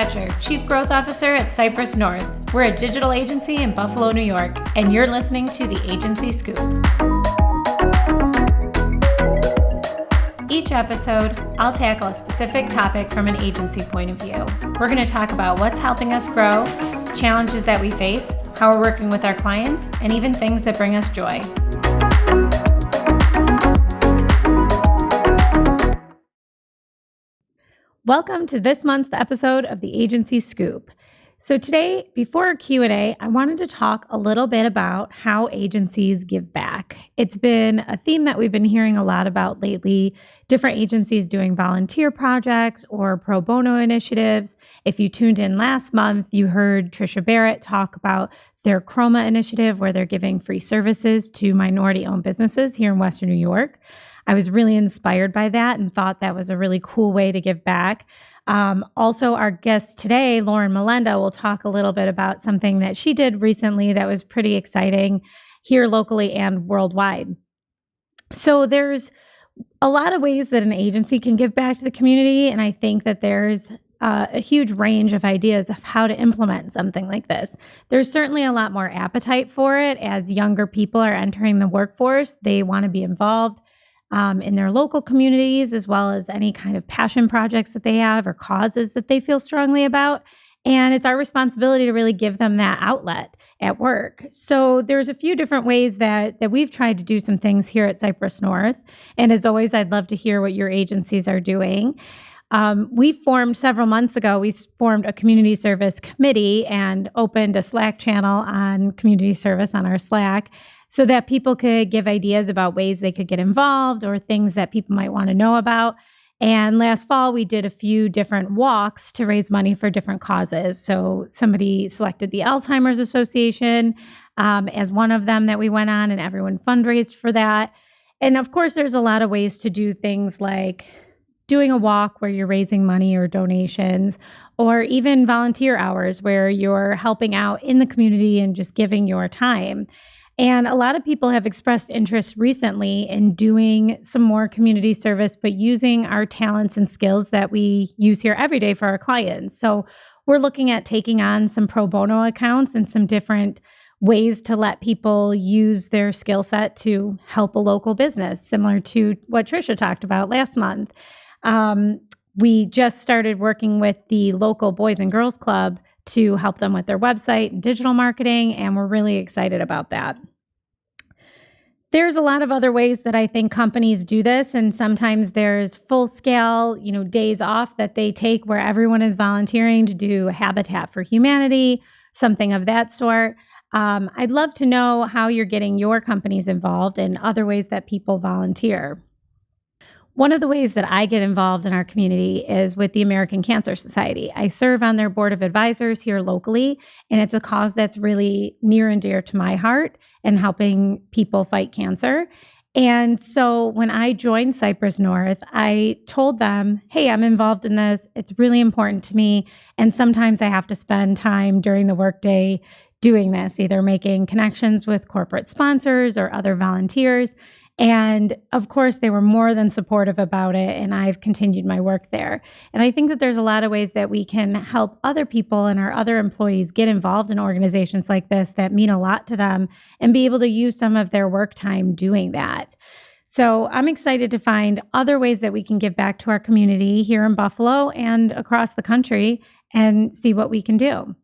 Fletcher, Chief Growth Officer at Cypress North. We're a digital agency in Buffalo, New York, and you're listening to the Agency Scoop. Each episode, I'll tackle a specific topic from an agency point of view. We're going to talk about what's helping us grow, challenges that we face, how we're working with our clients, and even things that bring us joy. Welcome to this month's episode of the Agency Scoop. So today, before our Q&A, I wanted to talk a little bit about how agencies give back. It's been a theme that we've been hearing a lot about lately, different agencies doing volunteer projects or pro bono initiatives. If you tuned in last month, you heard Trisha Barrett talk about their Chroma initiative where they're giving free services to minority-owned businesses here in Western New York. I was really inspired by that and thought that was a really cool way to give back. Also, our guest today, Lauren Molenda, will talk a little bit about something that she did recently that was pretty exciting here locally and worldwide. So there's a lot of ways that an agency can give back to the community, and I think that there's a huge range of ideas of how to implement something like this. There's certainly a lot more appetite for it as younger people are entering the workforce. They want to be involved in their local communities, as well as any kind of passion projects that they have or causes that they feel strongly about. And it's our responsibility to really give them that outlet at work. So there's a few different ways that we've tried to do some things here at Cypress North. And as always, I'd love to hear what your agencies are doing. We formed several months ago, we formed a community service committee and opened a Slack channel on community service on our Slack, so that people could give ideas about ways they could get involved or things that people might want to know about. And last fall, we did a few different walks to raise money for different causes. So somebody selected the Alzheimer's Association as one of them that we went on, and everyone fundraised for that. And of course, there's a lot of ways to do things like doing a walk where you're raising money or donations, or even volunteer hours where you're helping out in the community and just giving your time. And a lot of people have expressed interest recently in doing some more community service, but using our talents and skills that we use here every day for our clients. So we're looking at taking on some pro bono accounts and some different ways to let people use their skill set to help a local business, similar to what Trisha talked about last month. We just started working with the local Boys and Girls Club to help them with their website and digital marketing, and we're really excited about that. There's a lot of other ways that I think companies do this, and sometimes there's full-scale, days off that they take where everyone is volunteering to do Habitat for Humanity, something of that sort. I'd love to know how you're getting your companies involved and other ways that people volunteer. One of the ways that I get involved in our community is with the American Cancer Society. I serve on their board of advisors here locally, and it's a cause that's really near and dear to my heart in helping people fight cancer. And so when I joined Cypress North, I told them, hey, I'm involved in this. It's really important to me. And sometimes I have to spend time during the workday doing this, either making connections with corporate sponsors or other volunteers. And of course, they were more than supportive about it, and I've continued my work there. And I think that there's a lot of ways that we can help other people and our other employees get involved in organizations like this that mean a lot to them and be able to use some of their work time doing that. So I'm excited to find other ways that we can give back to our community here in Buffalo and across the country and see what we can do.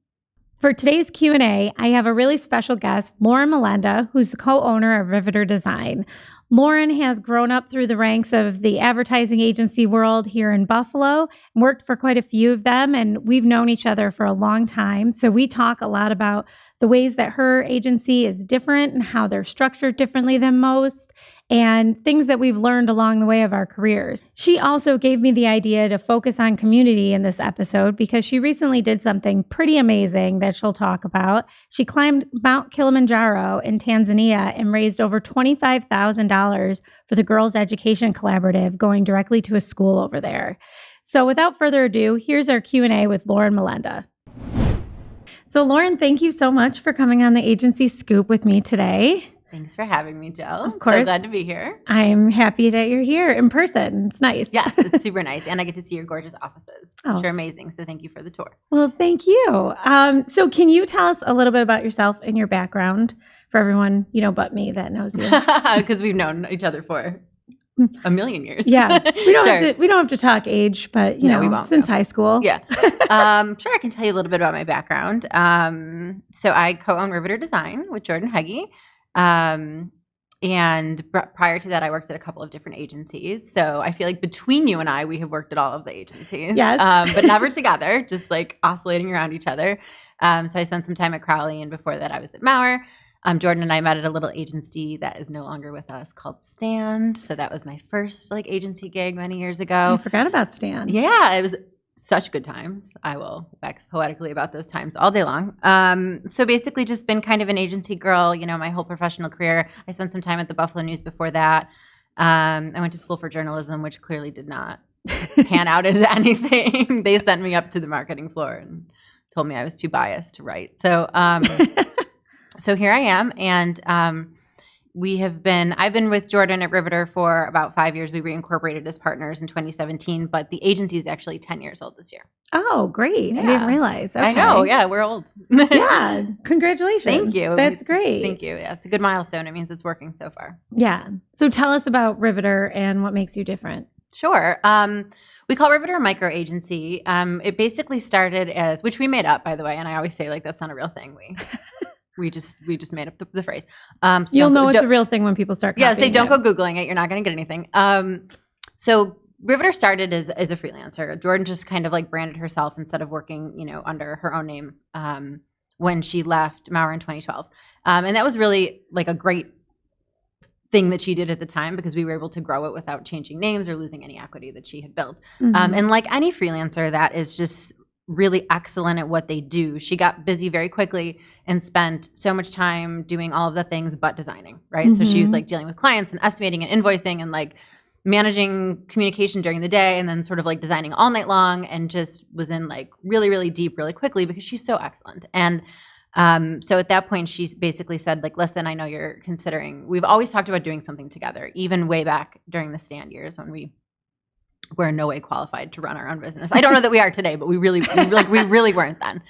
For today's Q&A, I have a really special guest, Lauren Molenda, who's the co-owner of Riveter Design. Lauren has grown up through the ranks of the advertising agency world here in Buffalo, worked for quite a few of them, and we've known each other for a long time. So we talk a lot about the ways that her agency is different and how they're structured differently than most, and things that we've learned along the way of our careers. She also gave me the idea to focus on community in this episode because she recently did something pretty amazing that she'll talk about. She climbed Mount Kilimanjaro in Tanzania and raised over $25,000 for the Girls Education Collaborative, going directly to a school over there. So without further ado, here's our Q&A with Lauren Molenda. So Lauren, thank you so much for coming on the Agency Scoop with me today. Thanks for having me, Jill. Of course. So glad to be here. I'm happy that you're here in person. It's nice. Yes, it's super nice. And I get to see your gorgeous offices, which are amazing. So thank you for the tour. Well, thank you. So can you tell us a little bit about yourself and your background for everyone, but me that knows you? Because we've known each other for a million years. Yeah. We don't have to talk age, but we won't, since high school. Yeah. Sure, I can tell you a little bit about my background. So I co-own Riveter Design with Jordan Heggie. And prior to that, I worked at a couple of different agencies. So I feel like between you and I, we have worked at all of the agencies. Yes. But never together, just like oscillating around each other. So I spent some time at Crowley, and before that I was at Maurer. Jordan and I met at a little agency that is no longer with us called Stand. So that was my first agency gig many years ago. I forgot about Stand. Yeah, it was such good times. I will wax poetically about those times all day long. So basically just been kind of an agency girl, my whole professional career. I spent some time at the Buffalo News before that. I went to school for journalism, which clearly did not pan out into anything. They sent me up to the marketing floor and told me I was too biased to write. So so here I am, and I've been with Jordan at Riveter for about 5 years. We reincorporated as partners in 2017, but the agency is actually 10 years old this year. Oh, great. Yeah. I didn't realize. Okay. I know. Yeah, we're old. Yeah. Congratulations. Thank you. That's great. Thank you. Yeah, it's a good milestone. It means it's working so far. Yeah. So tell us about Riveter and what makes you different. Sure. We call Riveter a microagency. It basically started as, which we made up, by the way, and I always say that's not a real thing. We just made up the phrase. So you'll know it's a real thing when people start copying they don't go Googling it. You're not going to get anything. So Riveter started as a freelancer. Jordan just kind of branded herself instead of working, under her own name when she left Maurer in 2012. And that was really a great thing that she did at the time because we were able to grow it without changing names or losing any equity that she had built. Mm-hmm. And like any freelancer that is just really excellent at what they do, she got busy very quickly and spent so much time doing all of the things but designing, right? Mm-hmm. So she was dealing with clients and estimating and invoicing and managing communication during the day and then sort of designing all night long, and just was in really, really deep really quickly because she's so excellent. And so at that point she basically said listen, I know you're considering, we've always talked about doing something together, even way back during the Stand years when we're in no way qualified to run our own business. I don't know that we are today, but we really weren't then.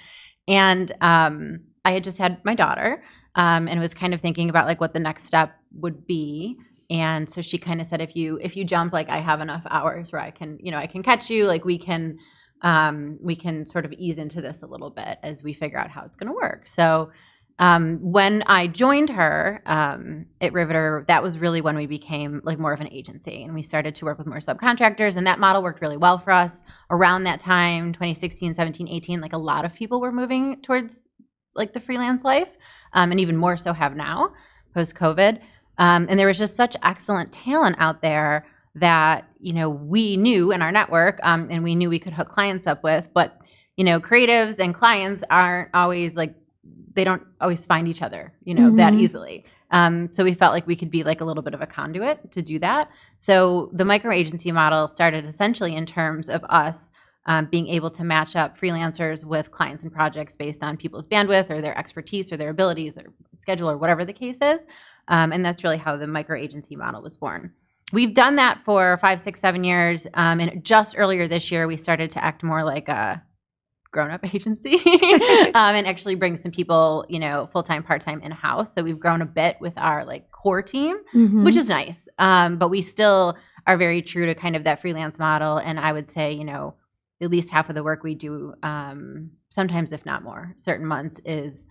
And I had just had my daughter and was kind of thinking about what the next step would be. And so she kind of said, if you jump, I have enough hours where I can catch you. We can sort of ease into this a little bit as we figure out how it's going to work. So when I joined her at Riveter, that was really when we became more of an agency, and we started to work with more subcontractors, and that model worked really well for us. Around that time, 2016, 17, 18, a lot of people were moving towards the freelance life, and even more so have now post-COVID. And there was just such excellent talent out there that we knew in our network, and we knew we could hook clients up with, but creatives and clients aren't always they don't always find each other, mm-hmm. that easily. So we felt we could be a little bit of a conduit to do that. So the micro agency model started essentially in terms of us being able to match up freelancers with clients and projects based on people's bandwidth or their expertise or their abilities or schedule or whatever the case is. And that's really how the micro agency model was born. We've done that for 5, 6, 7 years. And just earlier this year, we started to act more like a grown-up agency and actually bring some people, full-time, part-time in-house. So we've grown a bit with our core team, mm-hmm. which is nice. But we still are very true to kind of that freelance model. And I would say, at least half of the work we do, sometimes if not more, certain months is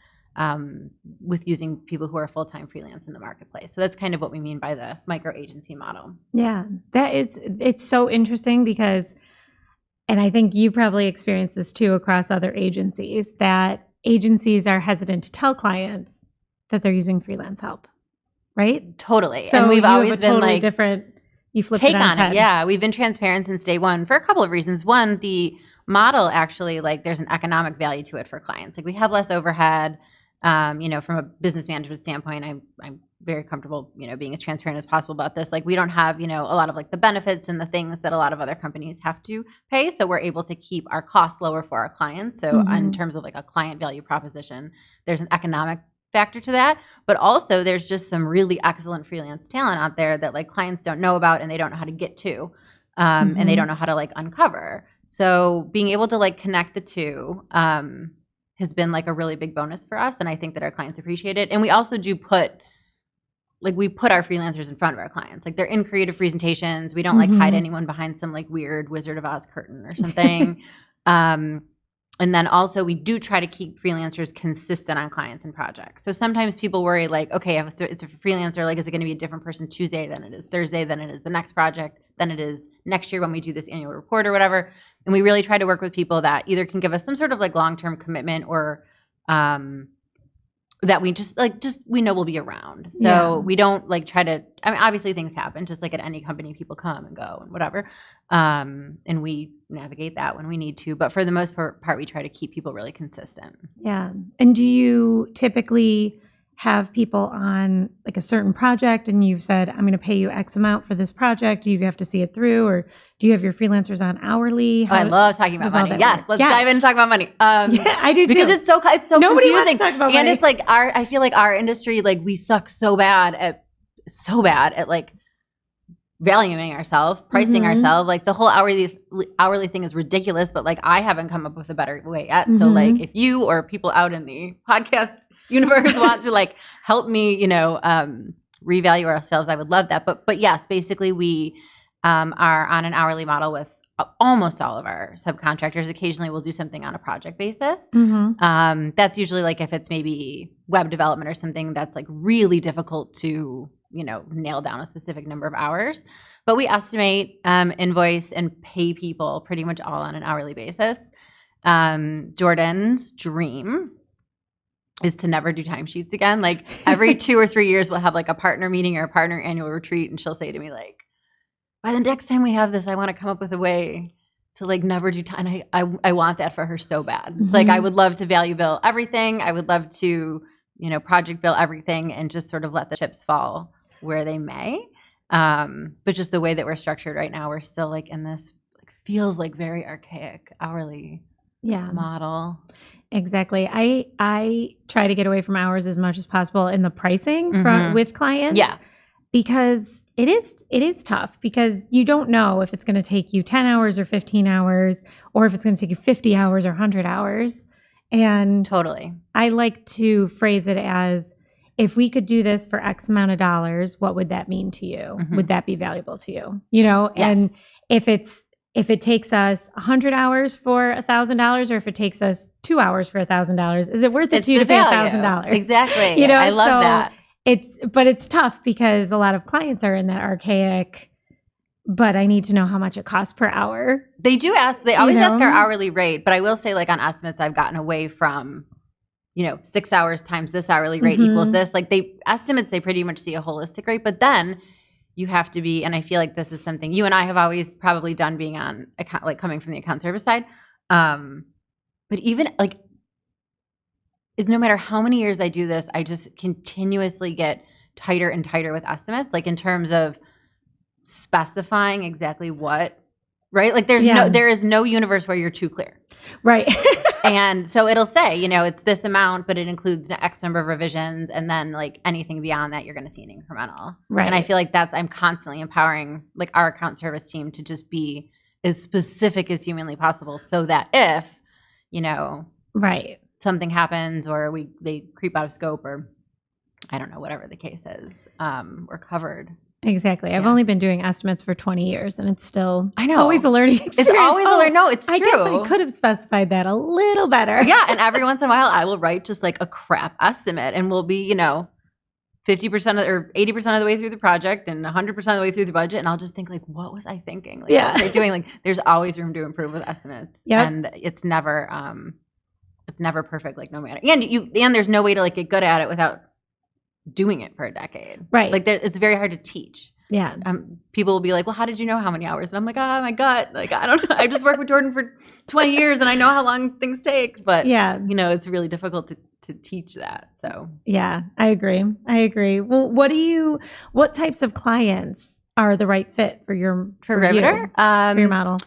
with using people who are full-time freelance in the marketplace. So that's kind of what we mean by the micro agency model. Yeah, it's so interesting because, and I think you probably experienced this too across other agencies, that agencies are hesitant to tell clients that they're using freelance help, right? Totally. So and we've always been totally different. You flip take it on it. Yeah, we've been transparent since day one for a couple of reasons. One, the model actually there's an economic value to it for clients. We have less overhead. From a business management standpoint, I'm very comfortable, being as transparent as possible about this. We don't have, a lot of the benefits and the things that a lot of other companies have to pay. So we're able to keep our costs lower for our clients. So mm-hmm. in terms of a client value proposition, there's an economic factor to that. But also there's just some really excellent freelance talent out there that like clients don't know about and they don't know how to get to, and they don't know how to like uncover. So being able to like connect the two has been like a really big bonus for us. And I think that our clients appreciate it. And we also do put our freelancers in front of our clients. Like they're in creative presentations. We don't like hide anyone behind some like weird Wizard of Oz curtain or something. And then also we do try to keep freelancers consistent on clients and projects. So sometimes people worry like, okay, if it's a freelancer, like is it going to be a different person Tuesday than it is Thursday, than it is the next project, than it is next year when we do this annual report or whatever. And we really try to work with people that either can give us some sort of like long-term commitment or that we just we know will be around. So we don't like try to, I mean, obviously things happen just like at any company, people come and go and whatever. And we navigate that when we need to, but for the most part, we try to keep people really consistent. Yeah. And do you typically have people on like a certain project and you've said, I'm going to pay you X amount for this project? Do you have to see it through, or do you have your freelancers on hourly? I love talking about money. Yes. Let's dive in and talk about money. Yeah, I do too. Because it's so Nobody confusing. wants to talk about money. It's like I feel like our industry, like we suck so bad at like valuing ourselves, pricing ourselves. Like the whole hourly thing is ridiculous, but like I haven't come up with a better way yet. So like if you or people out in the podcast universe want to like help me, revalue ourselves, I would love that. But yes, basically we are on an hourly model with almost all of our subcontractors. Occasionally we'll do something on a project basis. That's usually like if it's maybe web development or something that's like really difficult to nail down a specific number of hours. But we estimate, invoice, and pay people pretty much all on an hourly basis. Jordan's dream is to never do timesheets again. Like every 2 or 3 years, we'll have like a partner meeting or a partner annual retreat, and she'll say to me like, by the next time we have this, I want to come up with a way to like never do time. And I want that for her so bad. It's like I would love to value bill everything. I would love to project bill everything and just sort of let the chips fall where they may. But just the way that we're structured right now, we're still like in this like feels like very archaic hourly model. Exactly. I try to get away from hours as much as possible in the pricing with clients. Yeah. Because it is tough, because you don't know if it's going to take you 10 hours or 15 hours, or if it's going to take you 50 hours or 100 hours. And totally, I like to phrase it as, if we could do this for X amount of dollars, what would that mean to you? Would that be valuable to you? Yes. And if it takes us 100 hours for $1,000, or if it takes us 2 hours for $1,000, is it worth it to you to pay $1,000? Exactly. I love that. It's tough because a lot of clients are in that archaic, but I need to know how much it costs per hour. They do ask, they always ask our hourly rate, but I will say like on estimates, I've gotten away from, 6 hours times this hourly rate equals this. Like they pretty much see a holistic rate, but then you have to be, and I feel like this is something you and I have always probably done, being on account, like coming from the account service side. But even like, is no matter how many years I do this, I just continuously get tighter and tighter with estimates, like in terms of specifying exactly what, right? Like there is no universe where you're too clear. Right. And so it'll say, it's this amount, but it includes X number of revisions. And then like anything beyond that, you're going to see an incremental. Right. And I feel like I'm constantly empowering like our account service team to just be as specific as humanly possible, so that if, right, something happens or they creep out of scope, or I don't know, whatever the case is, we're covered. Exactly. I've only been doing estimates for 20 years, and it's still always a learning experience. It's always a learning. No, it's true. I guess I could have specified that a little better. Yeah. And every once in a while I will write just like a crap estimate, and we'll be, 50% or 80% of the way through the project and 100% of the way through the budget. And I'll just think like, what was I thinking? Like, what was I doing? Like there's always room to improve with estimates. Yep. And it's never perfect. Like no matter, and there's no way to like get good at it without doing it for a decade. Right. Like it's very hard to teach. Yeah. People will be like, well, how did you know how many hours? And I'm like, oh, my gut. Like, I don't know. I just worked with Jordan for 20 years and I know how long things take. But, it's really difficult to teach that. So, yeah, I agree. Well, what types of clients are the right fit for your Riveter? For your model?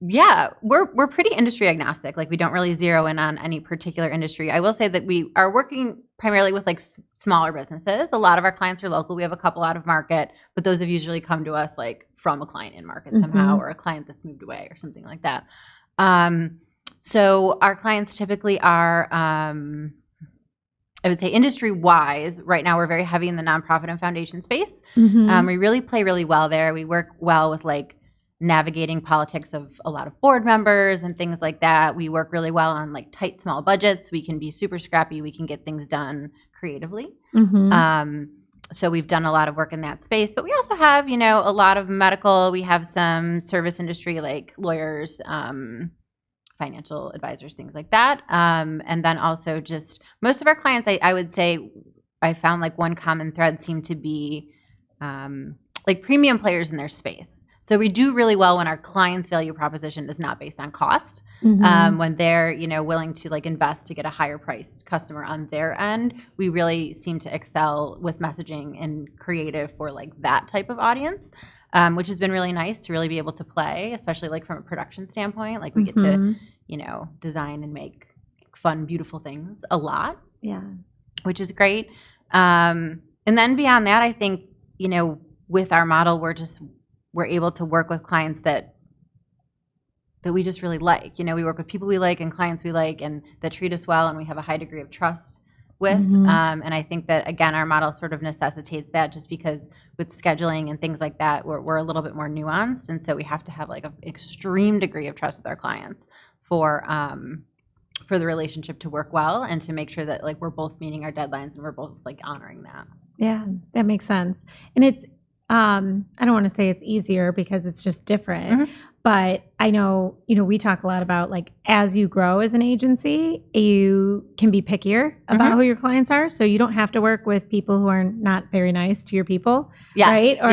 Yeah, we're pretty industry agnostic. Like we don't really zero in on any particular industry. I will say that we are working primarily with like smaller businesses. A lot of our clients are local. We have a couple out of market, but those have usually come to us like from a client in market somehow, or a client that's moved away or something like that. So our clients typically are, I would say industry wise, right now we're very heavy in the nonprofit and foundation space. We really play really well there. We work well with like navigating politics of a lot of board members and things like that. We work really well on like tight, small budgets. We can be super scrappy. We can get things done creatively. So we've done a lot of work in that space, but we also have, you know, a lot of medical. We have some service industry like lawyers, financial advisors, things like that. And then also just most of our clients, I would say I found like one common thread seemed to be like premium players in their space. So we do really well when our client's value proposition is not based on cost. When they're, you know, willing to like invest to get a higher priced customer on their end, we really seem to excel with messaging and creative for like that type of audience, which has been really nice to really be able to play, especially like from a production standpoint. Like we get to, you know, design and make fun, beautiful things a lot. Yeah. Which is great. And then beyond that, I think, you know, with our model, we're able to work with clients that we just really like. You know, we work with people we like and clients we like and that treat us well and we have a high degree of trust with. And I think that, again, our model sort of necessitates that just because with scheduling and things like that, we're a little bit more nuanced. And so we have to have like an extreme degree of trust with our clients for the relationship to work well and to make sure that like we're both meeting our deadlines and we're both like honoring that. Yeah, that makes sense. And it's, I don't want to say it's easier because it's just different, but I know, you know, we talk a lot about like as you grow as an agency, you can be pickier about who your clients are. So you don't have to work with people who are not very nice to your people, right? Or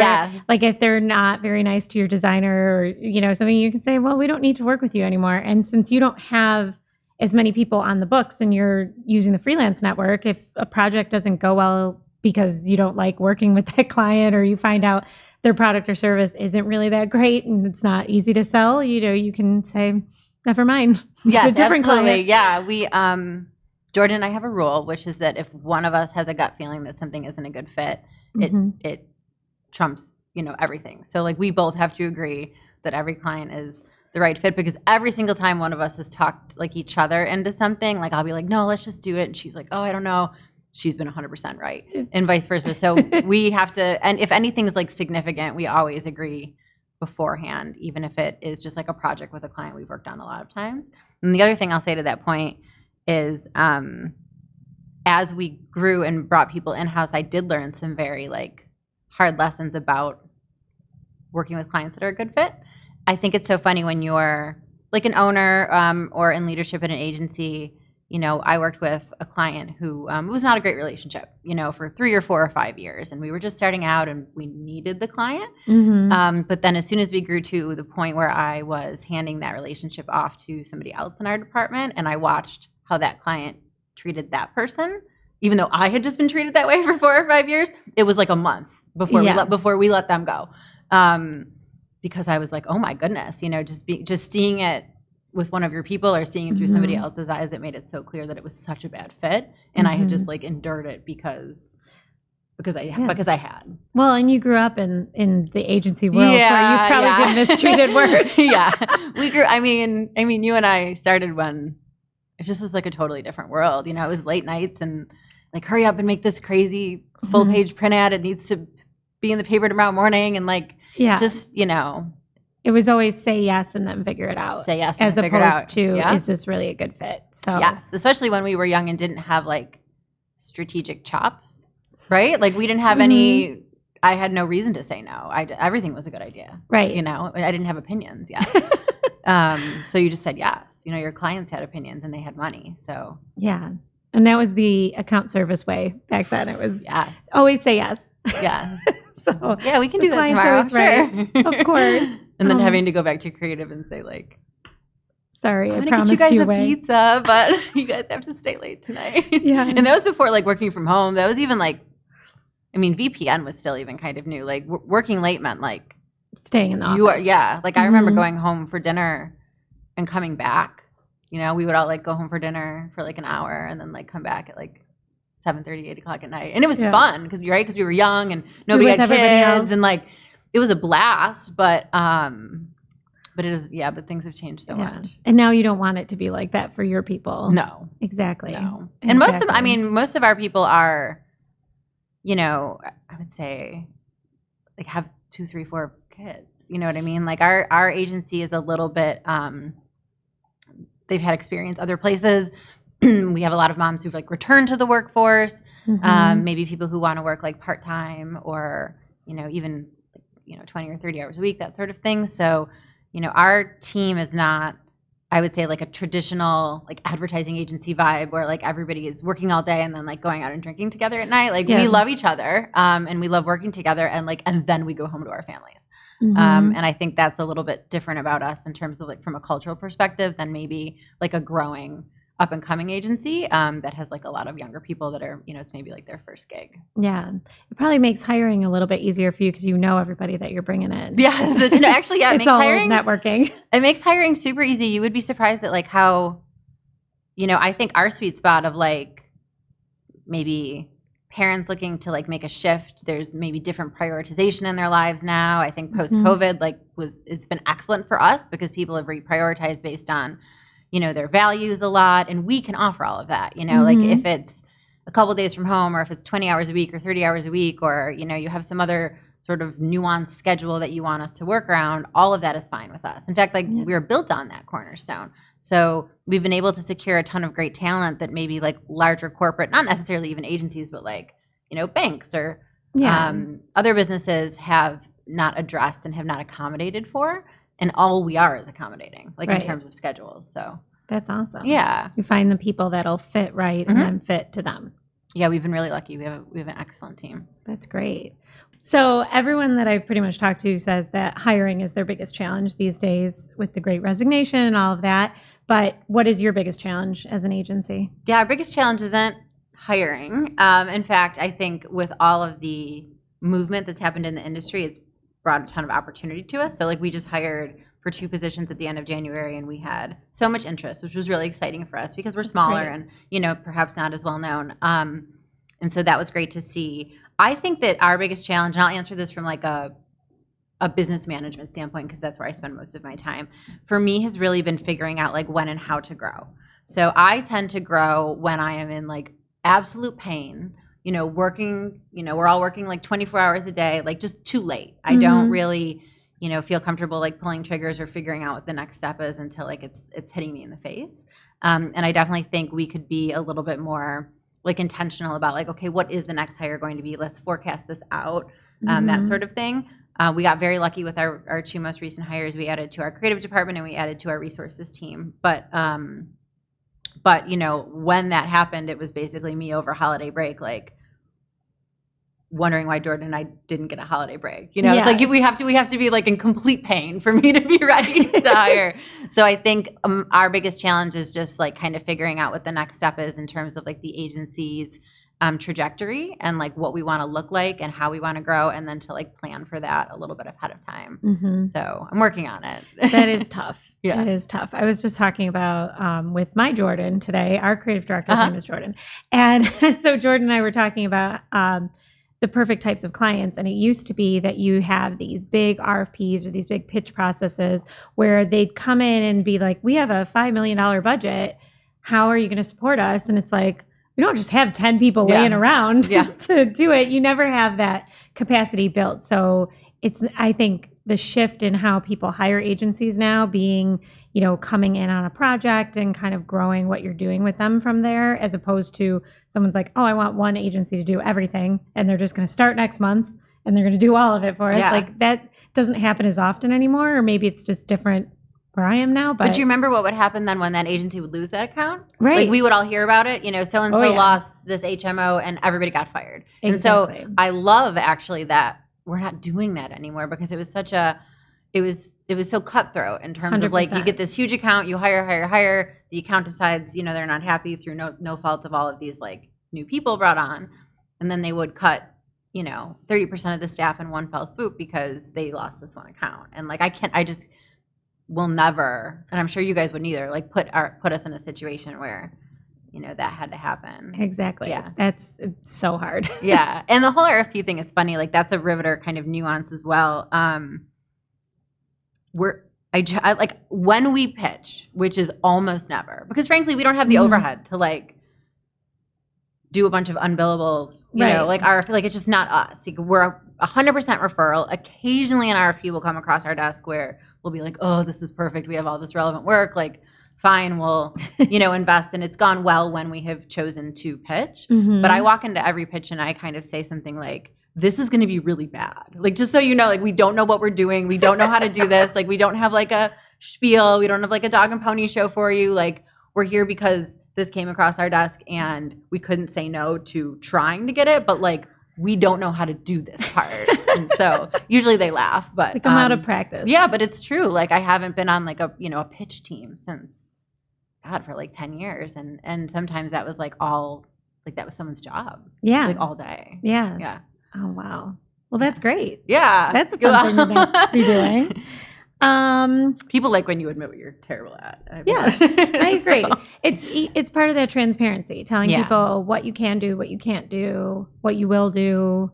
like if they're not very nice to your designer or, you know, something, you can say, well, we don't need to work with you anymore. And since you don't have as many people on the books and you're using the freelance network, if a project doesn't go well because you don't like working with that client or you find out their product or service isn't really that great and it's not easy to sell, you know, you can say, never mind. Yes, absolutely. Yeah. We, Jordan and I have a rule, which is that if one of us has a gut feeling that something isn't a good fit, it trumps, you know, everything. So like we both have to agree that every client is the right fit, because every single time one of us has talked like each other into something, like I'll be like, no, let's just do it. And she's like, oh, I don't know. She's been 100% right, and vice versa. So we have to, and if anything's like significant, we always agree beforehand, even if it is just like a project with a client we've worked on a lot of times. And the other thing I'll say to that point is, as we grew and brought people in-house, I did learn some very like hard lessons about working with clients that are a good fit. I think it's so funny when you're like an owner or in leadership at an agency. You know, I worked with a client who it was not a great relationship, you know, for 3 or 4 or 5 years. And we were just starting out and we needed the client. But then as soon as we grew to the point where I was handing that relationship off to somebody else in our department, and I watched how that client treated that person, even though I had just been treated that way for 4 or 5 years, it was like a month before we let them go. Because I was like, oh my goodness, you know, just seeing it with one of your people or seeing it through somebody else's eyes, that made it so clear that it was such a bad fit. And I had just like endured it because I had. Well, and you grew up in the agency world where you've probably been mistreated worse. We grew, I mean, you and I started when it just was like a totally different world. You know, it was late nights and like, hurry up and make this crazy full page print ad. It needs to be in the paper tomorrow morning. And like, just, you know, it was always say yes and then figure it out. Say yes and then figure it out. As opposed to, is this really a good fit? So yes, especially when we were young and didn't have like strategic chops, right? Like we didn't have any, I had no reason to say no. Everything was a good idea. Right. You know, I didn't have opinions yet. So you just said yes. You know, your clients had opinions and they had money. So yeah. And that was the account service way back then. It was always say yes. Yeah. So yeah, we can do that tomorrow. Sure. Of course. And then having to go back to creative and say like, sorry, I'm I gonna get you guys a pizza, but you guys have to stay late tonight. Yeah. And that was before like working from home. That was even like, I mean, VPN was still even kind of new. Like working late meant like staying in the office. You are, yeah. Like I remember going home for dinner and coming back. You know, we would all like go home for dinner for like an hour and then like come back at like 7:30, 8 o'clock at night. And it was fun because we were young and nobody had kids and like it was a blast. But it is, but things have changed so much. And now you don't want it to be like that for your people. No. Exactly. No. And most of our people are, you know, I would say like have 2, 3, 4 kids. You know what I mean? Like our agency is a little bit, they've had experience other places. We have a lot of moms who've like returned to the workforce. Maybe people who want to work like part-time or, you know, even, 20 or 30 hours a week, that sort of thing. So, you know, our team is not, I would say, like a traditional like advertising agency vibe where like everybody is working all day and then like going out and drinking together at night. Like we love each other and we love working together and then we go home to our families. And I think that's a little bit different about us in terms of like from a cultural perspective than maybe like a growing up and coming agency that has like a lot of younger people that are, it's maybe like their first gig. Yeah. It probably makes hiring a little bit easier for you because you know everybody that you're bringing in. Yeah. Actually, it makes all hiring networking. It makes hiring super easy. You would be surprised at like how, I think our sweet spot of like maybe parents looking to like make a shift. There's maybe different prioritization in their lives now. I think post-COVID has been excellent for us because people have reprioritized based on their values a lot. And we can offer all of that, like if it's a couple days from home or if it's 20 hours a week or 30 hours a week or, you have some other sort of nuanced schedule that you want us to work around, all of that is fine with us. In fact, we're built on that cornerstone. So we've been able to secure a ton of great talent that maybe like larger corporate, not necessarily even agencies, but like, banks or other businesses have not addressed and have not accommodated for. And all we are is accommodating, like in terms of schedules. So that's awesome. Yeah. You find the people that'll fit right and then fit to them. Yeah, we've been really lucky. We have an excellent team. That's great. So everyone that I've pretty much talked to says that hiring is their biggest challenge these days with the Great Resignation and all of that. But what is your biggest challenge as an agency? Yeah, our biggest challenge isn't hiring. In fact, I think with all of the movement that's happened in the industry, it's brought a ton of opportunity to us. So like we just hired for 2 positions at the end of January and we had so much interest, which was really exciting for us because we're smaller and, perhaps not as well known. And so that was great to see. I think that our biggest challenge, and I'll answer this from like a business management standpoint because that's where I spend most of my time, for me has really been figuring out like when and how to grow. So I tend to grow when I am in like absolute pain, working, we're all working like 24 hours a day, like just too late. I don't really, feel comfortable like pulling triggers or figuring out what the next step is until like it's hitting me in the face. And I definitely think we could be a little bit more like intentional about like, okay, what is the next hire going to be? Let's forecast this out, that sort of thing. We got very lucky with our 2 most recent hires. We added to our creative department and we added to our resources team. But when that happened, it was basically me over holiday break, like wondering why Jordan and I didn't get a holiday break. It's like we have to be like in complete pain for me to be ready to hire. So I think our biggest challenge is just like kind of figuring out what the next step is in terms of like the agency's trajectory and like what we want to look like and how we want to grow, and then to like plan for that a little bit ahead of time. So I'm working on it. That is tough. Yeah. That is tough. I was just talking about with my Jordan today. Our creative director's name is Jordan. And so Jordan and I were talking about the perfect types of clients. And it used to be that you have these big RFPs or these big pitch processes where they'd come in and be like, we have a $5 million budget. How are you going to support us? And it's like, we don't just have 10 people laying around to do it. You never have that capacity built. So I think the shift in how people hire agencies now being, coming in on a project and kind of growing what you're doing with them from there, as opposed to someone's like, oh, I want one agency to do everything and they're just going to start next month and they're going to do all of it for us. Like that doesn't happen as often anymore, or maybe it's just different where I am now. But do you remember what would happen then when that agency would lose that account? Right. Like we would all hear about it, so-and-so lost this HMO and everybody got fired. Exactly. And so I love actually that we're not doing that anymore because it was such it was so cutthroat in terms 100%. Of like you get this huge account, you hire, the account decides, they're not happy through no fault of all of these like new people brought on, and then they would cut 30% of the staff in one fell swoop because they lost this one account. And like, I just will never, and I'm sure you guys wouldn't either, like put us in a situation where, that had to happen. Exactly. Yeah. That's so hard. Yeah. And the whole RFP thing is funny. Like that's a Riveter kind of nuance as well. Like when we pitch, which is almost never, because frankly, we don't have the overhead to like do a bunch of unbillable, like RFP, like it's just not us. Like, we're 100% referral. Occasionally an RFP will come across our desk where we'll be like, oh, this is perfect. We have all this relevant work. Like, fine, we'll, invest. And it's gone well when we have chosen to pitch. But I walk into every pitch and I kind of say something like, this is going to be really bad. Like, just so you know, like, we don't know what we're doing. We don't know how to do this. Like, we don't have like a spiel. We don't have like a dog and pony show for you. Like, we're here because this came across our desk and we couldn't say no to trying to get it. But like, we don't know how to do this part. And so usually they laugh, but like I'm out of practice. Yeah, but it's true. Like I haven't been on like a pitch team since for like 10 years. And sometimes that was like that was someone's job. Yeah. Like all day. Yeah. Yeah. Oh wow. Well, that's great. Yeah. That's a fun thing to be doing. People like when you admit what you're terrible at. I agree. So. It's part of that transparency, telling people what you can do, what you can't do, what you will do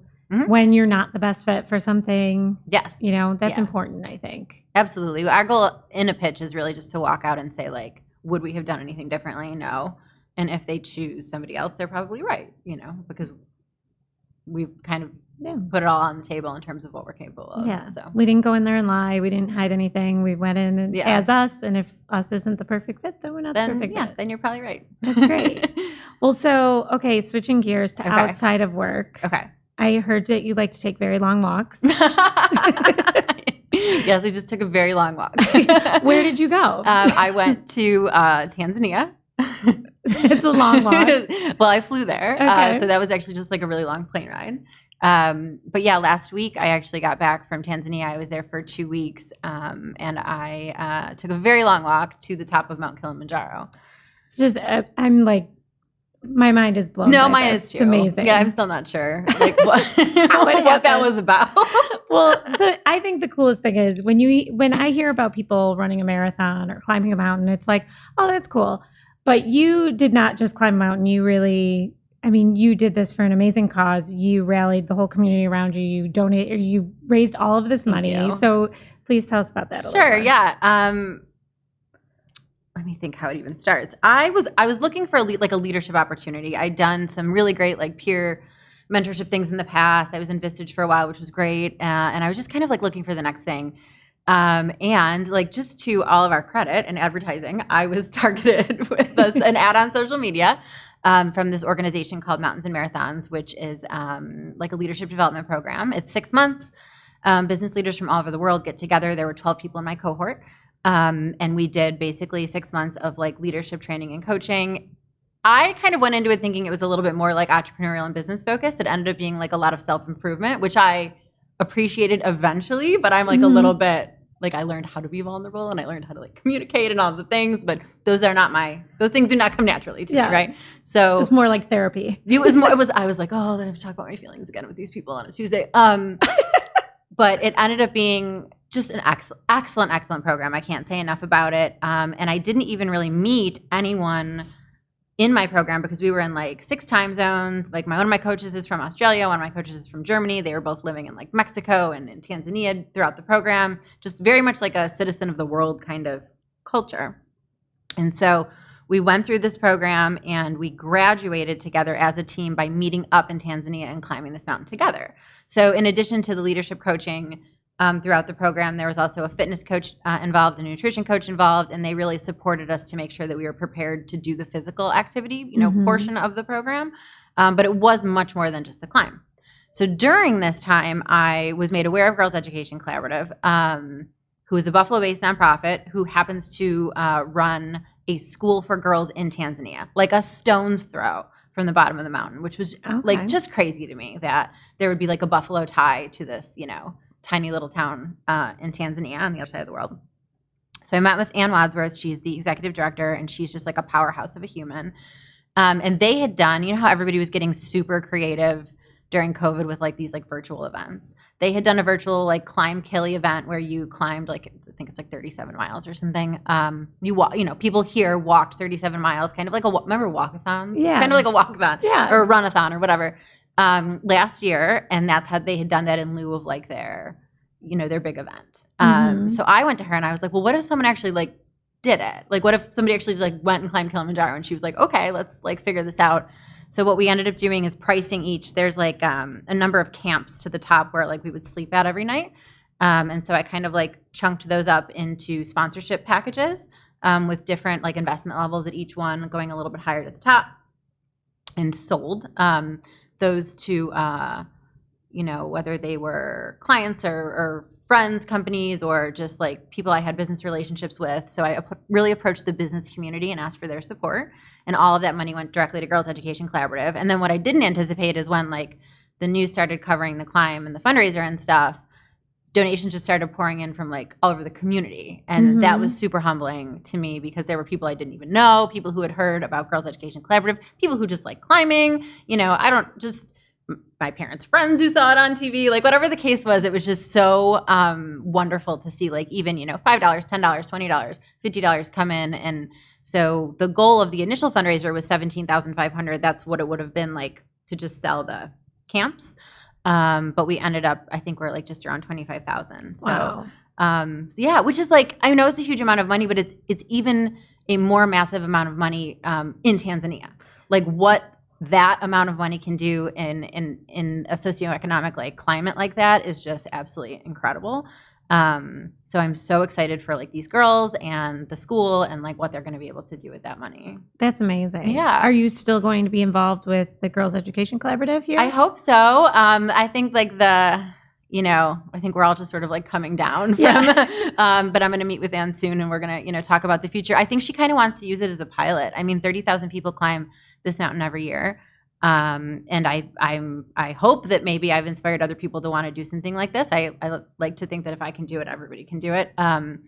when you're not the best fit for something. Yes. That's important, I think. Absolutely. Our goal in a pitch is really just to walk out and say, like, would we have done anything differently? No. And if they choose somebody else, they're probably right, because we've kind of put it all on the table in terms of what we're capable of. Yeah. So we didn't go in there and lie. We didn't hide anything. We went in as us. And if us isn't the perfect fit, then we're not the perfect fit. Then you're probably right. That's great. Well, so, switching gears to outside of work. Okay. I heard that you like to take very long walks. Yes, I just took a very long walk. Where did you go? I went to Tanzania. It's a long walk. Well, I flew there. Okay. So that was actually just like a really long plane ride. But yeah, last week I actually got back from Tanzania. I was there for 2 weeks. And I took a very long walk to the top of Mount Kilimanjaro. It's just, I'm like, my mind is blown. No, mine is too. It's amazing. Yeah, I'm still not sure like what that was about. Well, I think the coolest thing is when I hear about people running a marathon or climbing a mountain, it's like, oh, that's cool. But you did not just climb a mountain. You really, you did this for an amazing cause. You rallied the whole community around you. You donated, or you raised all of this money. So please tell us about that a little more. Sure, yeah. Let me think how it even starts. I was looking for a leadership opportunity. I'd done some really great like peer mentorship things in the past. I was in Vistage for a while, which was great. And I was just kind of like looking for the next thing. And like just to all of our credit in advertising, I was targeted with an ad on social media from this organization called Mountains and Marathons, which is like a leadership development program. It's 6 months. Business leaders from all over the world get together. There were 12 people in my cohort. And we did basically 6 months of like leadership training and coaching. I kind of went into it thinking it was a little bit more like entrepreneurial and business focused. It ended up being like a lot of self-improvement, which I appreciated eventually, but I'm like a little bit like I learned how to be vulnerable and I learned how to like communicate and all the things, but those things do not come naturally to me, right? So it's more like therapy. I was like, oh, then I have to talk about my feelings again with these people on a Tuesday. But it ended up being just an excellent program. I can't say enough about it. And I didn't even really meet anyone in my program because we were in like 6 time zones. Like one of my coaches is from Australia. One of my coaches is from Germany. They were both living in like Mexico and in Tanzania throughout the program. Just very much like a citizen of the world kind of culture. And so we went through this program and we graduated together as a team by meeting up in Tanzania and climbing this mountain together. So in addition to the leadership coaching throughout the program, there was also a fitness coach involved, a nutrition coach involved, and they really supported us to make sure that we were prepared to do the physical activity, portion of the program. But it was much more than just the climb. So during this time, I was made aware of Girls Education Collaborative, who is a Buffalo-based nonprofit who happens to run a school for girls in Tanzania, like a stone's throw from the bottom of the mountain, which was like just crazy to me that there would be like a Buffalo tie to this, tiny little town in Tanzania on the other side of the world. So I met with Ann Wadsworth. She's the executive director, and she's just like a powerhouse of a human. And they had done, how everybody was getting super creative during COVID with like these like virtual events. They had done a virtual like climb Kili event where you climbed like, I think it's like 37 miles or something. People here walked 37 miles, kind of like remember walkathons? Yeah. It's kind of like a walkathon or a runathon or whatever last year. And that's how they had done that in lieu of like their big event. So I went to her and I was like, well, what if someone actually like did it? Like, what if somebody actually like went and climbed Kilimanjaro? And she was like, okay, let's like figure this out. So what we ended up doing is pricing each. There's like a number of camps to the top where like we would sleep at every night. And so I kind of like chunked those up into sponsorship packages with different like investment levels at each one, going a little bit higher to the top, and sold those to, whether they were clients or friends, companies, or just like people I had business relationships with. So I really approached the business community and asked for their support. And all of that money went directly to Girls Education Collaborative. And then what I didn't anticipate is when like the news started covering the climb and the fundraiser and stuff, donations just started pouring in from like all over the community. And that was super humbling to me because there were people I didn't even know, people who had heard about Girls Education Collaborative, people who just like climbing, my parents' friends who saw it on TV, like whatever the case was, it was just so wonderful to see like even, $5, $10, $20, $50 come in. And so the goal of the initial fundraiser was $17,500. That's what it would have been like to just sell the camps. But we ended up, I think we're like just around 25,000. So, wow. Yeah, which is like, I know it's a huge amount of money, but it's even a more massive amount of money in Tanzania. Like what that amount of money can do in a socioeconomic like climate like that is just absolutely incredible. So I'm so excited for like these girls and the school and like what they're going to be able to do with that money. That's amazing. Yeah. Are you still going to be involved with the Girls Education Collaborative here? I hope so. I think like I think we're all just sort of like coming down from, but I'm going to meet with Anne soon and we're going to, talk about the future. I think she kind of wants to use it as a pilot. I mean, 30,000 people climb this mountain every year. And I hope that maybe I've inspired other people to want to do something like this. I like to think that if I can do it, everybody can do it. I'm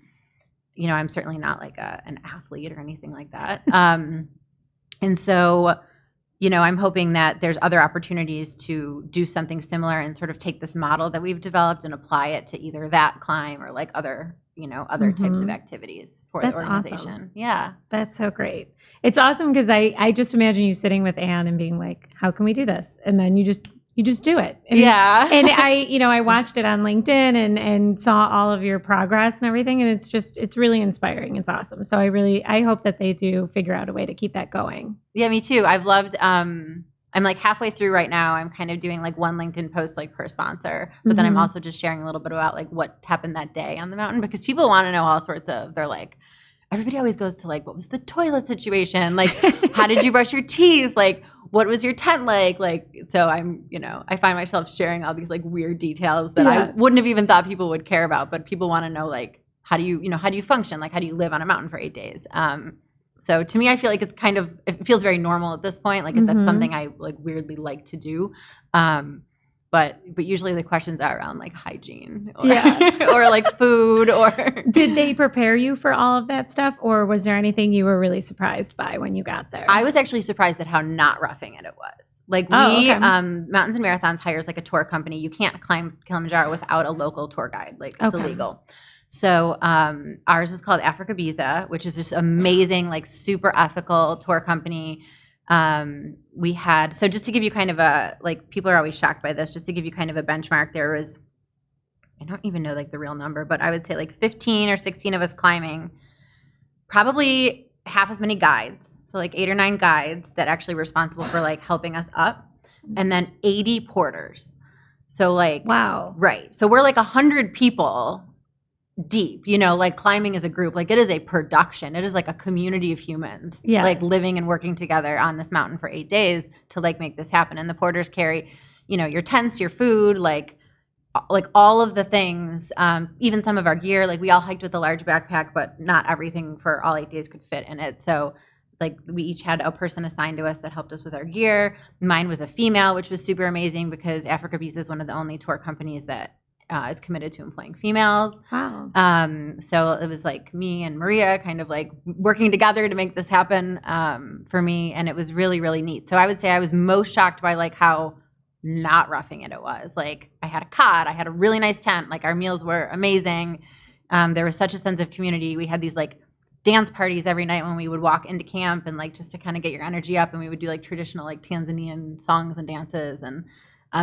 certainly not like an athlete or anything like that. And so, I'm hoping that there's other opportunities to do something similar and sort of take this model that we've developed and apply it to either that climb or like other types of activities for the organization. Awesome. Yeah. That's so great. It's awesome because I just imagine you sitting with Anne and being like, how can we do this? And then you just do it. And, yeah. And I watched it on LinkedIn and saw all of your progress and everything. And it's really inspiring. It's awesome. So I hope that they do figure out a way to keep that going. Yeah, me too. I've loved, I'm like halfway through right now. I'm kind of doing like one LinkedIn post like per sponsor, but then I'm also just sharing a little bit about like what happened that day on the mountain because people want to know all sorts of, they're like, everybody always goes to like, what was the toilet situation? Like, how did you brush your teeth? Like, what was your tent like? Like, so I'm, I find myself sharing all these like weird details that I wouldn't have even thought people would care about, but people want to know like, how do you function? Like, how do you live on a mountain for 8 days? So to me, I feel like it feels very normal at this point. Like that's something I like weirdly like to do. But usually the questions are around like hygiene or, or like food or. Did they prepare you for all of that stuff or was there anything you were really surprised by when you got there? I was actually surprised at how not roughing it was. Like Mountains and Marathons hires like a tour company. You can't climb Kilimanjaro without a local tour guide. Like it's illegal. So ours was called Africa Biza, which is just amazing, like super ethical tour company. We had, so just to give you kind of people are always shocked by this, just to give you kind of a benchmark, there was, I don't even know like the real number, but I would say like 15 or 16 of us climbing, probably half as many guides. So like 8 or 9 guides that actually were responsible for like helping us up and then 80 porters. So like, wow. Right. So we're like 100 people deep, like climbing as a group, like it is a production. It is like a community of humans, like living and working together on this mountain for 8 days to like make this happen. And the porters carry, your tents, your food, like all of the things, even some of our gear. Like we all hiked with a large backpack, but not everything for all 8 days could fit in it. So like we each had a person assigned to us that helped us with our gear. Mine was a female, which was super amazing because Africa Biza is one of the only tour companies that is committed to employing females. Wow. So it was like me and Maria kind of like working together to make this happen for me. And it was really, really neat. So I would say I was most shocked by like how not roughing it was. Like I had a cot, I had a really nice tent, like our meals were amazing. There was such a sense of community. We had these like dance parties every night when we would walk into camp and like just to kind of get your energy up, and we would do like traditional like Tanzanian songs and dances, and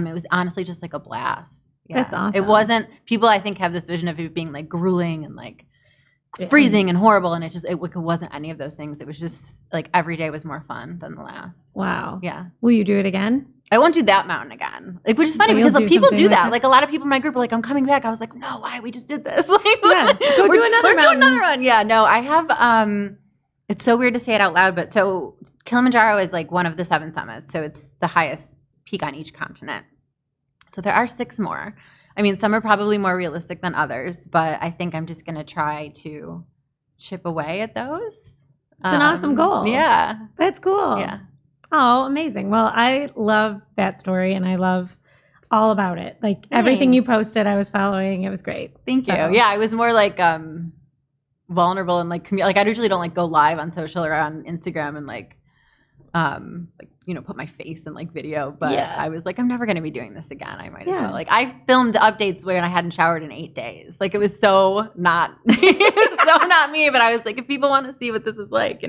it was honestly just like a blast. Yeah. That's awesome. It wasn't, people I think have this vision of it being like grueling and like freezing and horrible, and it wasn't any of those things. It was just like every day was more fun than the last. Wow. Yeah. Will you do it again? I won't do that mountain again. Like, which is funny because like, people do that. Like a lot of people in my group are like, I'm coming back. I was like, no, why? We just did this. Like, yeah, go do another mountain. Do another one. Yeah, no, I have, it's so weird to say it out loud, but so Kilimanjaro is like one of the 7 summits. So it's the highest peak on each continent. So there are 6 more. I mean, some are probably more realistic than others, but I think I'm just going to try to chip away at those. It's an awesome goal. Yeah. That's cool. Yeah. Oh, amazing. Well, I love that story and I love all about it. Like everything you posted, I was following. It was great. Thank you. Yeah, I was more like vulnerable and like I usually don't like go live on social or on Instagram and like put my face in like video, but I was like, I'm never going to be doing this again. I might as well. Like I filmed updates when I hadn't showered in 8 days. Like it was so not, it was so not me, but I was like, if people want to see what this is like,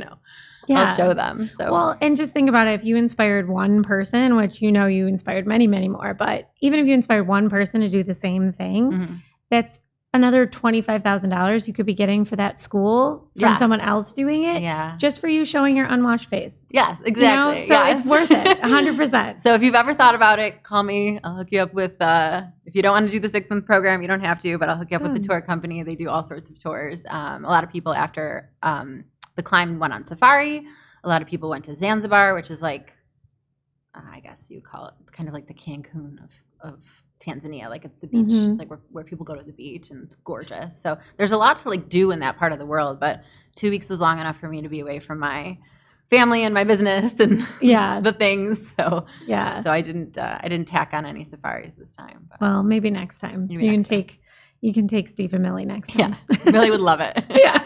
I'll show them. So, well, and just think about it. If you inspired one person, which you inspired many, many more, but even if you inspired one person to do the same thing, that's another $25,000 you could be getting for that school from someone else doing it. Yeah. Just for you showing your unwashed face. Yes, exactly. So it's worth it. 100%. So if you've ever thought about it, call me. I'll hook you up with, if you don't want to do the 6-month program, you don't have to, but I'll hook you up with the tour company. They do all sorts of tours. A lot of people after the climb went on safari. A lot of people went to Zanzibar, which is like, I guess you'd call it, it's kind of like the Cancun of Tanzania. Like it's the beach, it's like where people go to the beach, and it's gorgeous. So there's a lot to like do in that part of the world, but 2 weeks was long enough for me to be away from my family and my business and the things. So I didn't tack on any safaris this time. But well, maybe next time. You can take Steve and Millie next time. Yeah, Millie would love it. Yeah.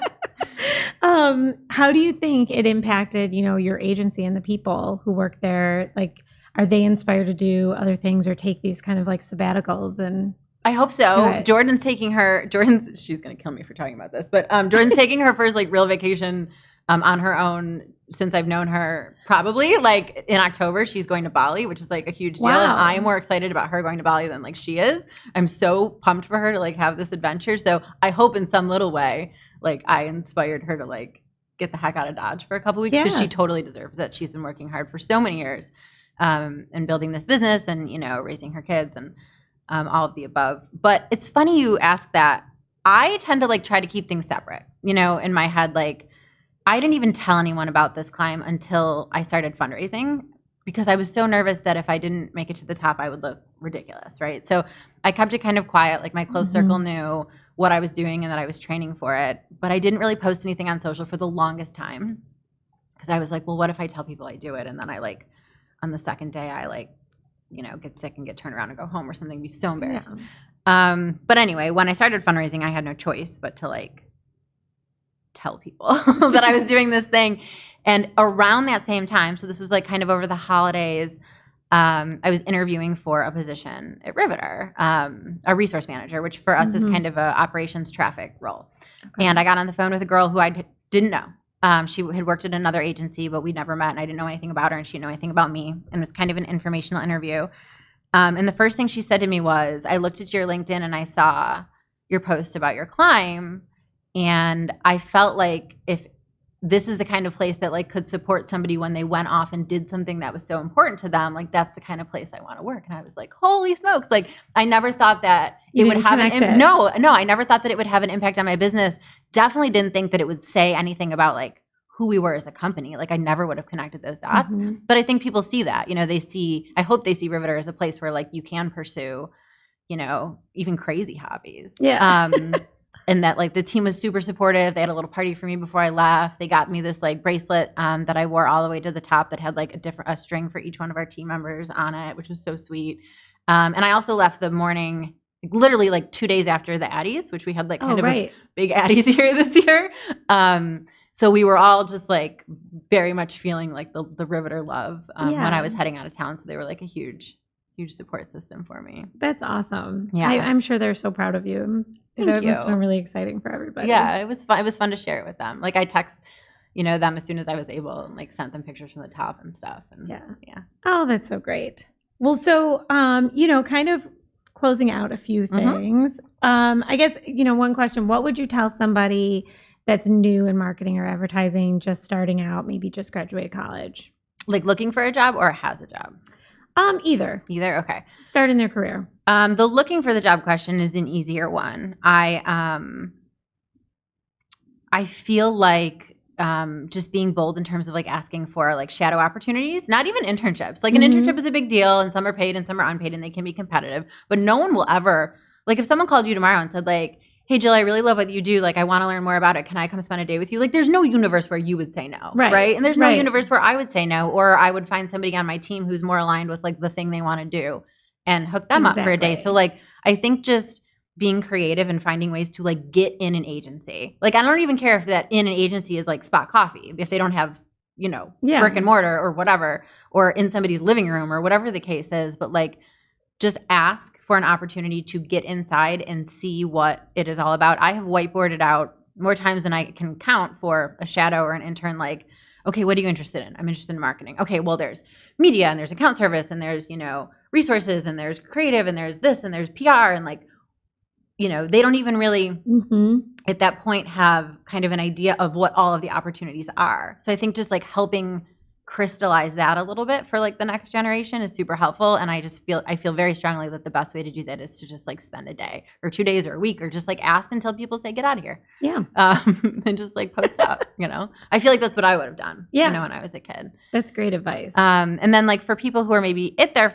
How do you think it impacted, your agency and the people who work there? Like, are they inspired to do other things or take these kind of like sabbaticals? And I hope so. Jordan's she's going to kill me for talking about this, but Jordan's taking her first like real vacation on her own since I've known her, probably like in October. She's going to Bali, which is like a huge deal. Wow. And I am more excited about her going to Bali than like she is. I'm so pumped for her to like have this adventure. So I hope in some little way, like I inspired her to like get the heck out of Dodge for a couple weeks, because she totally deserves it. She's been working hard for so many years and building this business and, raising her kids and all of the above. But it's funny you ask that. I tend to like try to keep things separate, in my head. Like I didn't even tell anyone about this climb until I started fundraising, because I was so nervous that if I didn't make it to the top, I would look ridiculous, right? So I kept it kind of quiet. Like my close circle knew what I was doing and that I was training for it. But I didn't really post anything on social for the longest time, because I was like, well, what if I tell people I do it? And then I like, on the second day, I like, get sick and get turned around and go home or something, be so embarrassed. Yeah. But anyway, when I started fundraising, I had no choice but to like tell people that I was doing this thing. And around that same time, so this was like kind of over the holidays, I was interviewing for a position at Riveter, a resource manager, which for us is kind of a operations traffic role. Okay. And I got on the phone with a girl who I didn't know. She had worked at another agency, but we'd never met, and I didn't know anything about her, and she didn't know anything about me, and it was kind of an informational interview. And the first thing she said to me was, I looked at your LinkedIn and I saw your post about your climb, and I felt like if this is the kind of place that like could support somebody when they went off and did something that was so important to them, like that's the kind of place I want to work. And I was like, holy smokes. Like I never thought that it would have no, I never thought that it would have an impact on my business. Definitely didn't think that it would say anything about like who we were as a company. Like I never would have connected those dots. But I think people see that, I hope they see Riveter as a place where like you can pursue, even crazy hobbies. Yeah. And that like the team was super supportive. They had a little party for me before I left. They got me this like bracelet that I wore all the way to the top that had like a string for each one of our team members on it, which was so sweet. And I also left the morning, literally like 2 days after the Addies, which we had like kind of a big Addies here this year. So we were all just like very much feeling like the Riveter love when I was heading out of town. So they were like a huge huge support system for me. That's awesome. Yeah. I'm sure they're so proud of you. Thank That you. must have been really exciting for everybody. Yeah, it was fun. It was fun to share it with them. Like I text, them as soon as I was able and like sent them pictures from the top and stuff. And yeah. Oh, that's so great. Well, so, kind of closing out a few things. I guess, one question, what would you tell somebody that's new in marketing or advertising, just starting out, maybe just graduated college? Like looking for a job or has a job? Either. Either. Okay. Starting their career. The looking for the job question is an easier one. I feel like just being bold in terms of like asking for like shadow opportunities, not even internships. Like an internship is a big deal and some are paid and some are unpaid and they can be competitive, but no one will ever, like if someone called you tomorrow and said like, hey Jill, I really love what you do. Like I want to learn more about it. Can I come spend a day with you? Like there's no universe where you would say no. Right. And there's no universe where I would say no, or I would find somebody on my team who's more aligned with like the thing they want to do and hook them up for a day. So like, I think just being creative and finding ways to like get in an agency. Like I don't even care if that in an agency is like Spot Coffee, if they don't have, brick and mortar or whatever, or in somebody's living room or whatever the case is, but like just ask for an opportunity to get inside and see what it is all about. I have whiteboarded out more times than I can count for a shadow or an intern, like, okay, what are you interested in? I'm interested in marketing. Okay, well, there's media and there's account service and there's, resources and there's creative and there's this and there's PR and like, they don't even really at that point have kind of an idea of what all of the opportunities are. So I think just like helping crystallize that a little bit for like the next generation is super helpful. And I feel very strongly that the best way to do that is to just like spend a day or 2 days or a week or just like ask until people say, get out of here. Yeah. And just like post up, I feel like that's what I would have done, when I was a kid. That's great advice. And then like for people who are maybe at their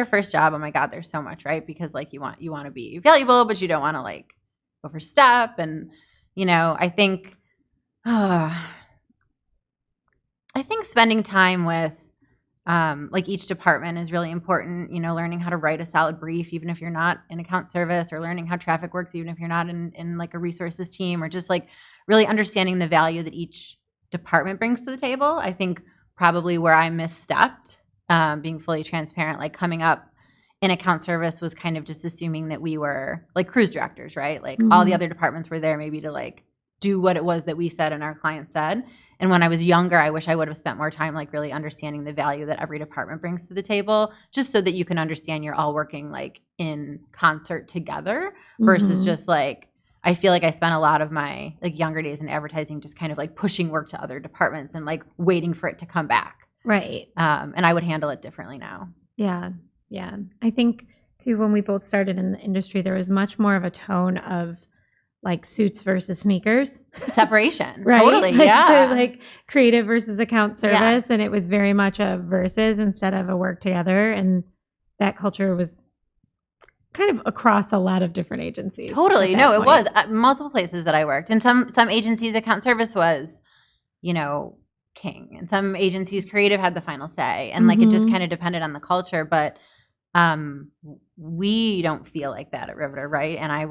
first job, oh my God, there's so much, right? Because like you want to be valuable, but you don't want to like overstep. And, I think spending time with like each department is really important, learning how to write a solid brief, even if you're not in account service, or learning how traffic works, even if you're not in like a resources team, or just like really understanding the value that each department brings to the table. I think probably where I misstepped, being fully transparent, like coming up in account service was kind of just assuming that we were like cruise directors, right? Like all the other departments were there maybe to like do what it was that we said and our client said. And when I was younger, I wish I would have spent more time like really understanding the value that every department brings to the table, just so that you can understand you're all working like in concert together versus just like, I feel like I spent a lot of my like younger days in advertising just kind of like pushing work to other departments and like waiting for it to come back. Right. And I would handle it differently now. Yeah. Yeah. I think too, when we both started in the industry, there was much more of a tone of like suits versus sneakers. Separation. Right? Totally. Yeah. Like creative versus account service. Yeah. And it was very much a versus instead of a work together. And that culture was kind of across a lot of different agencies. Totally. No, it was multiple places that I worked. And some agencies, account service was, king. And some agencies, creative had the final say. And like it just kind of depended on the culture. But we don't feel like that at Riveter, right? And I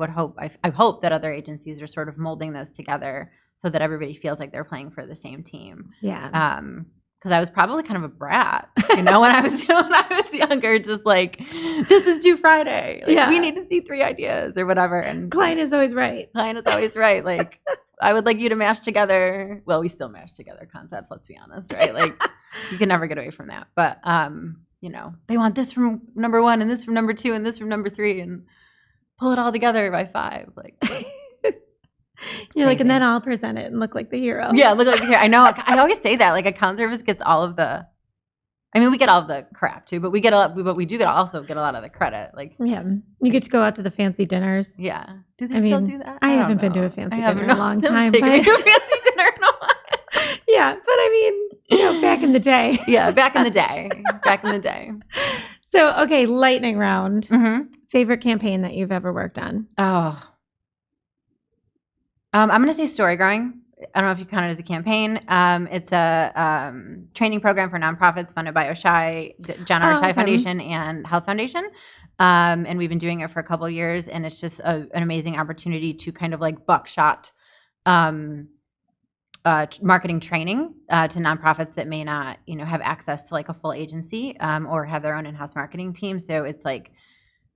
hope that other agencies are sort of molding those together so that everybody feels like they're playing for the same team. Yeah. Because I was probably kind of a brat, when I was younger, just like, this is due Friday. Like, we need to see 3 ideas or whatever. And client is always right. Client is always right. Like, I would like you to mash together. Well, we still mash together concepts, let's be honest, right? Like, you can never get away from that. But they want this from number 1 and this from number 2 and this from number 3 and pull it all together by 5. Like, you're like, and then I'll present it and look like the hero. Yeah, look like the hero. I know. I always say that. Like, account service gets all of the. I mean, we get all of the crap too, but we also get a lot of the credit. Like, yeah, you get to go out to the fancy dinners. Yeah, do they still do that? I haven't been to a fancy dinner in a long time. Taken me to a fancy dinner in a while. Yeah, but I mean, back in the day. Yeah, back in the day. So, okay, lightning round. Favorite campaign that you've ever worked on? Oh, I'm going to say story growing. I don't know if you count it as a campaign. It's a training program for nonprofits funded by John R. Oshai Foundation and Health Foundation. And we've been doing it for a couple of years, and it's just an amazing opportunity to kind of like buckshot marketing training to nonprofits that may not, have access to like a full agency or have their own in-house marketing team. So it's like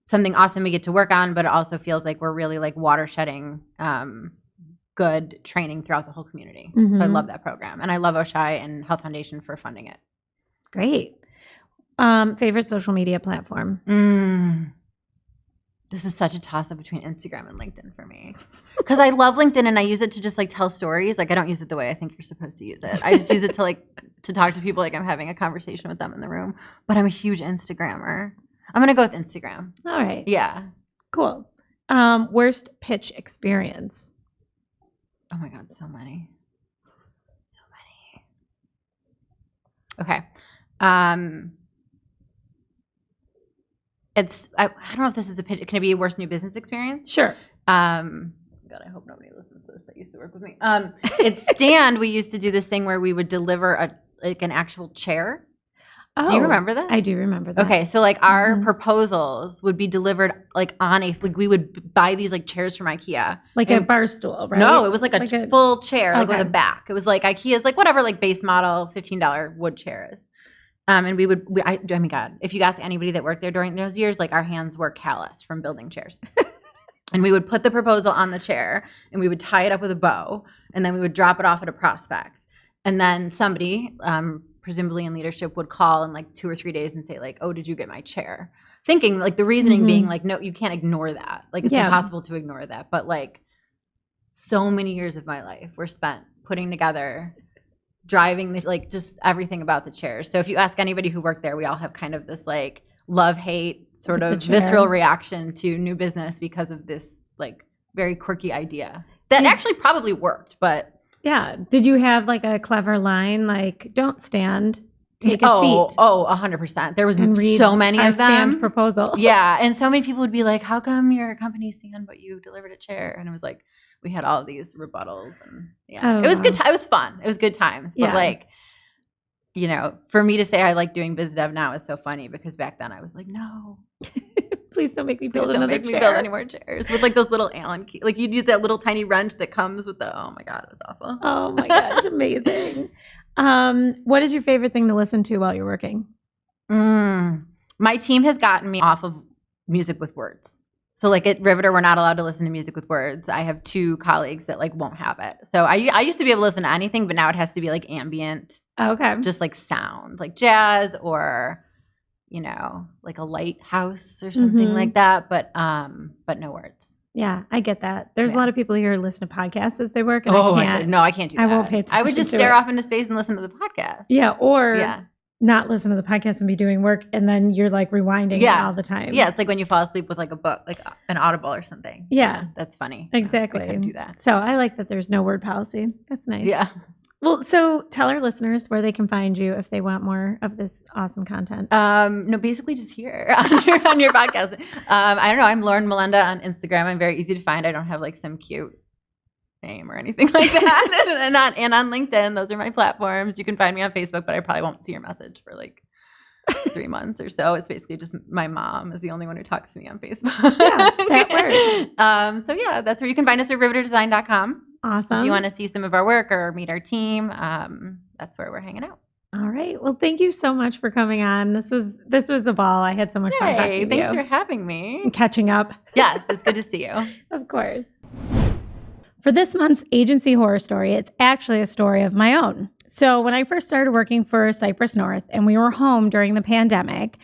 something awesome we get to work on, but it also feels like we're really like watershedding good training throughout the whole community. Mm-hmm. So I love that program. And I love Oshai and Health Foundation for funding it. Great. Favorite social media platform? This is such a toss-up between Instagram and LinkedIn for me. Because I love LinkedIn and I use it to just like tell stories. Like I don't use it the way I think you're supposed to use it. I just use it to talk to people like I'm having a conversation with them in the room. But I'm a huge Instagrammer. I'm going to go with Instagram. All right. Yeah. Cool. Worst pitch experience? Oh my God, so many. So many. Okay. I don't know if this is a pitch. Can it be a worst new business experience? Sure. God, I hope nobody listens to this that used to work with me. At Stand, we used to do this thing where we would deliver an actual chair. Oh, do you remember this? I do remember that. Okay, so like our proposals would be delivered like we would buy these like chairs from IKEA. Like a bar stool, right? No, it was like a full chair, like with a back. It was like IKEA's like whatever, like base model $15 wood chair is. And I mean, God, if you ask anybody that worked there during those years, like our hands were callous from building chairs. And we would put the proposal on the chair and we would tie it up with a bow and then we would drop it off at a prospect. And then somebody, presumably in leadership, would call in like 2 or 3 days and say like, oh, did you get my chair? Thinking like the reasoning being like, no, you can't ignore that. Like it's impossible to ignore that. But like so many years of my life were spent putting together driving like just everything about the chairs. So if you ask anybody who worked there, we all have kind of this like love-hate sort of visceral reaction to new business because of this like very quirky idea that actually probably worked, but yeah. Did you have like a clever line like don't stand, take a seat? Oh, 100%. There was so many of them. Stand proposal. Yeah, and so many people would be like, how come your company Stand but you delivered a chair? And it was like we had all these rebuttals and it was good. It was fun. It was good times. But like, for me to say I like doing biz dev now is so funny because back then I was like, no, please don't make me build another chair. Don't make me build any more chairs with like those little Allen keys. Like you'd use that little tiny wrench that comes with oh my God, it was awful. Oh my gosh, amazing. What is your favorite thing to listen to while you're working? My team has gotten me off of music with words. So like at Riveter, we're not allowed to listen to music with words. I have 2 colleagues that like won't have it. So I used to be able to listen to anything, but now it has to be like ambient. Okay. Just like sound, like jazz or, like a lighthouse or something like that. But no words. Yeah, I get that. There's a lot of people here who listen to podcasts as they work. And I can't do that. I won't pay attention. I would just stare off into space and listen to the podcast. Yeah, or not listen to the podcast and be doing work, and then you're like rewinding all the time. Yeah, it's like when you fall asleep with like a book, like an Audible or something. Yeah. That's funny. Exactly. I couldn't do that. So I like that there's no word policy. That's nice. Yeah. Well, so tell our listeners where they can find you if they want more of this awesome content. No, basically just here on your podcast. I don't know. I'm Lauren Molenda on Instagram. I'm very easy to find. I don't have like some cute name or anything like that. and on LinkedIn, those are my platforms. You can find me on Facebook, but I probably won't see your message for like 3 months or so. It's basically just my mom is the only one who talks to me on Facebook. Yeah, that works. So yeah, that's where you can find us at riveterdesign.com. Awesome. If you want to see some of our work or meet our team, that's where we're hanging out. All right. Well, thank you so much for coming on. This was a ball. I had so much fun talking to you. Thanks for having me. And catching up. Yes, it's good to see you. Of course. For this month's agency horror story, it's actually a story of my own. So when I first started working for Cypress North and we were home during the pandemic,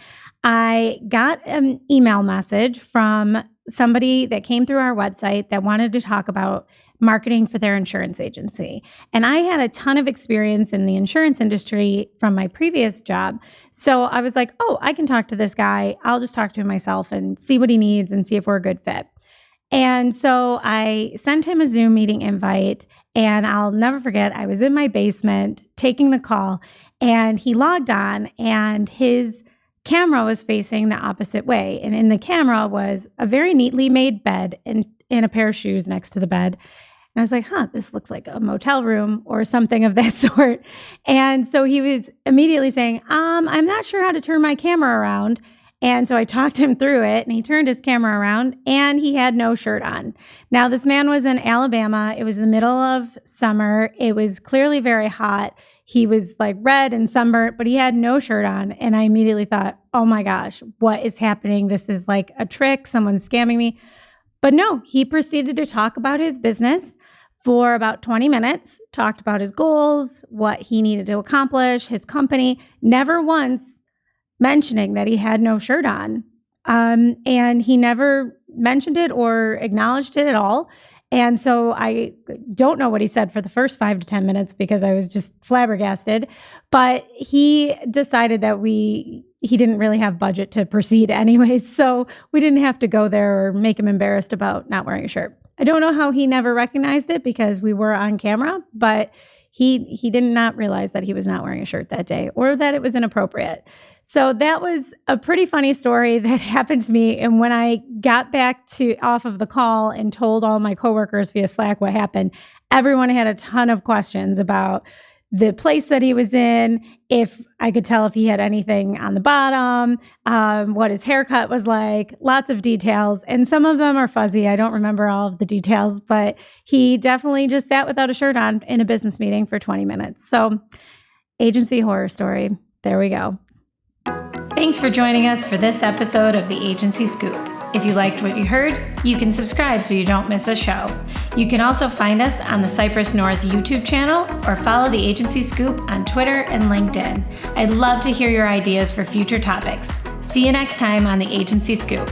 I got an email message from somebody that came through our website that wanted to talk about marketing for their insurance agency. And I had a ton of experience in the insurance industry from my previous job. So I was like, oh, I can talk to this guy. I'll just talk to him myself and see what he needs and see if we're a good fit. And so I sent him a Zoom meeting invite, and I'll never forget, I was in my basement taking the call, and he logged on, and his camera was facing the opposite way. And in the camera was a very neatly made bed and a pair of shoes next to the bed. And I was like, this looks like a motel room or something of that sort. And so he was immediately saying, I'm not sure how to turn my camera around. And so I talked him through it, and he turned his camera around and he had no shirt on. Now, this man was in Alabama. It was the middle of summer. It was clearly very hot. He was like red and sunburnt, but he had no shirt on. And I immediately thought, oh my gosh, what is happening? This is like a trick. Someone's scamming me. But no, he proceeded to talk about his business for about 20 minutes, talked about his goals, what he needed to accomplish, his company, never once mentioning that he had no shirt on. And he never mentioned it or acknowledged it at all. And so I don't know what he said for the first 5 to 10 minutes because I was just flabbergasted. But he decided that he didn't really have budget to proceed anyways. So we didn't have to go there or make him embarrassed about not wearing a shirt. I don't know how he never recognized it because we were on camera, but he did not realize that he was not wearing a shirt that day or that it was inappropriate. So that was a pretty funny story that happened to me. And when I got back off of the call and told all my coworkers via Slack what happened, everyone had a ton of questions about the place that he was in, if I could tell if he had anything on the bottom, what his haircut was like, lots of details. And some of them are fuzzy. I don't remember all of the details, but he definitely just sat without a shirt on in a business meeting for 20 minutes. So agency horror story. There we go. Thanks for joining us for this episode of the Agency Scoop. If you liked what you heard, you can subscribe so you don't miss a show. You can also find us on the Cypress North YouTube channel or follow the Agency Scoop on Twitter and LinkedIn. I'd love to hear your ideas for future topics. See you next time on the Agency Scoop.